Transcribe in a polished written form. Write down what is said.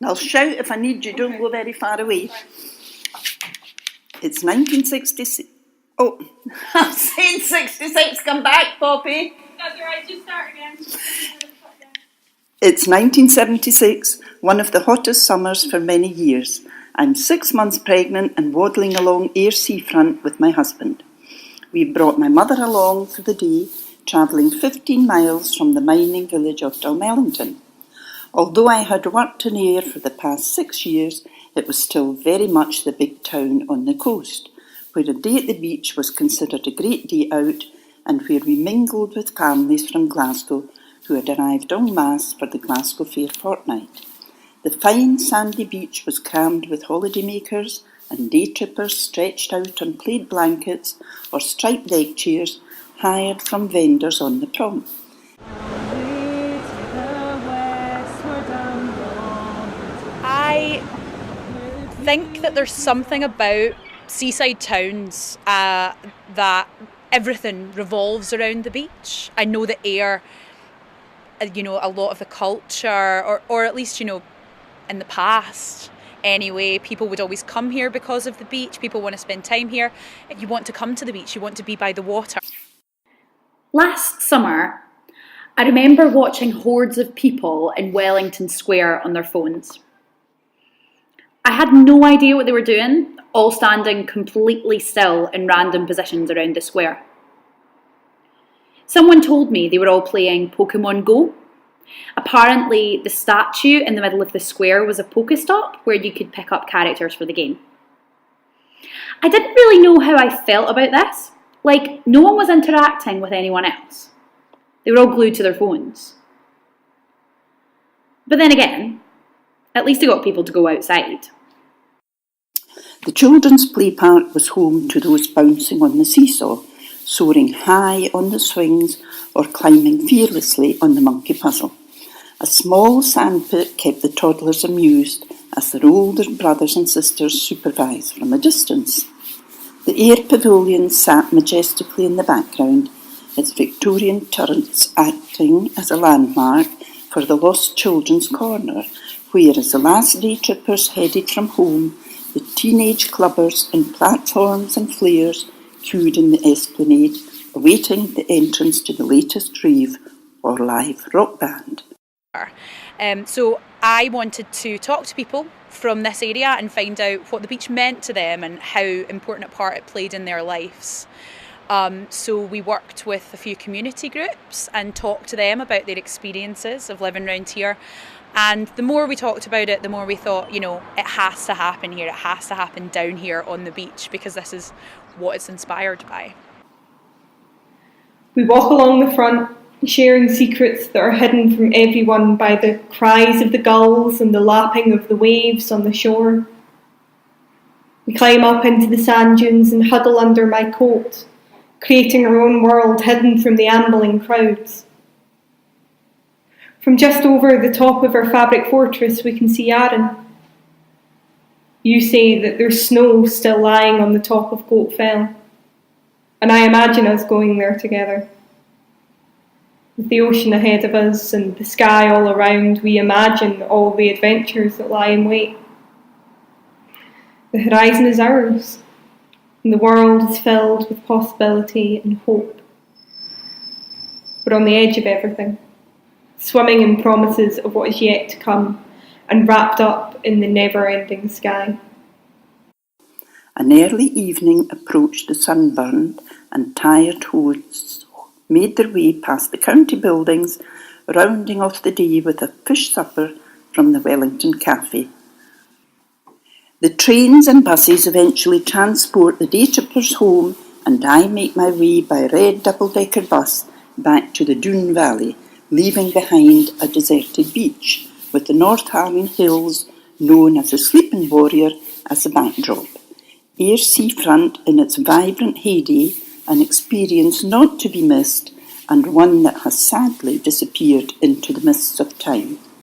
I'll shout if I need you, don't go very far away. It's 1966. Oh, I'm saying 66, come back, Poppy. That's alright, just start again. It's 1976, one of the hottest summers for many years. I'm 6 months pregnant and waddling along Ayr seafront with my husband. We've brought my mother along for the day, travelling 15 miles from the mining village of Dalmellington. Although I had worked in Ayr for the past 6 years, it was still very much the big town on the coast, where a day at the beach was considered a great day out and where we mingled with families from Glasgow who had arrived en masse for the Glasgow Fair fortnight. The fine sandy beach was crammed with holidaymakers and day trippers stretched out on plaid blankets or striped deck chairs hired from vendors on the prom. I think that there's something about seaside towns that everything revolves around the beach. I know that Ayr, a lot of the culture, or at least, in the past anyway, people would always come here because of the beach. People want to spend time here. If you want to come to the beach, you want to be by the water. Last summer, I remember watching hordes of people in Wellington Square on their phones. I had no idea what they were doing, all standing completely still in random positions around the square. Someone told me they were all playing Pokemon Go. Apparently, the statue in the middle of the square was a Pokestop where you could pick up characters for the game. I didn't really know how I felt about this. Like, no one was interacting with anyone else. They were all glued to their phones. But then again, at least it got people to go outside. The children's play park was home to those bouncing on the seesaw, soaring high on the swings, or climbing fearlessly on the monkey puzzle. A small sandpit kept the toddlers amused as their older brothers and sisters supervised from a distance. The Ayr Pavilion sat majestically in the background, its Victorian turrets acting as a landmark for the Lost Children's Corner, where, as the last day trippers headed from home, the teenage clubbers in platforms and flares queued in the esplanade, awaiting the entrance to the latest rave or live rock band. So I wanted to talk to people from this area and find out what the beach meant to them and how important a part it played in their lives. So we worked with a few community groups and talked to them about their experiences of living around here. And the more we talked about it, the more we thought, it has to happen here. It has to happen down here on the beach because this is what it's inspired by. We walk along the front, sharing secrets that are hidden from everyone by the cries of the gulls and the lapping of the waves on the shore. We climb up into the sand dunes and huddle under my coat, creating our own world hidden from the ambling crowds. From just over the top of our fabric fortress, we can see Arran. You say that there's snow still lying on the top of Goat Fell, and I imagine us going there together. With the ocean ahead of us and the sky all around, we imagine all the adventures that lie in wait. The horizon is ours, and the world is filled with possibility and hope. We're on the edge of everything, swimming in promises of what is yet to come, and wrapped up in the never-ending sky. An early evening approached the sunburned, and tired hosts made their way past the county buildings, rounding off the day with a fish supper from the Wellington Cafe. The trains and buses eventually transport the day trippers home, and I make my way by red double-decker bus back to the Doon Valley, leaving behind a deserted beach, with the North Harlan Hills, known as the Sleeping Warrior, as a backdrop. Ayr seafront in its vibrant heyday, an experience not to be missed, and one that has sadly disappeared into the mists of time.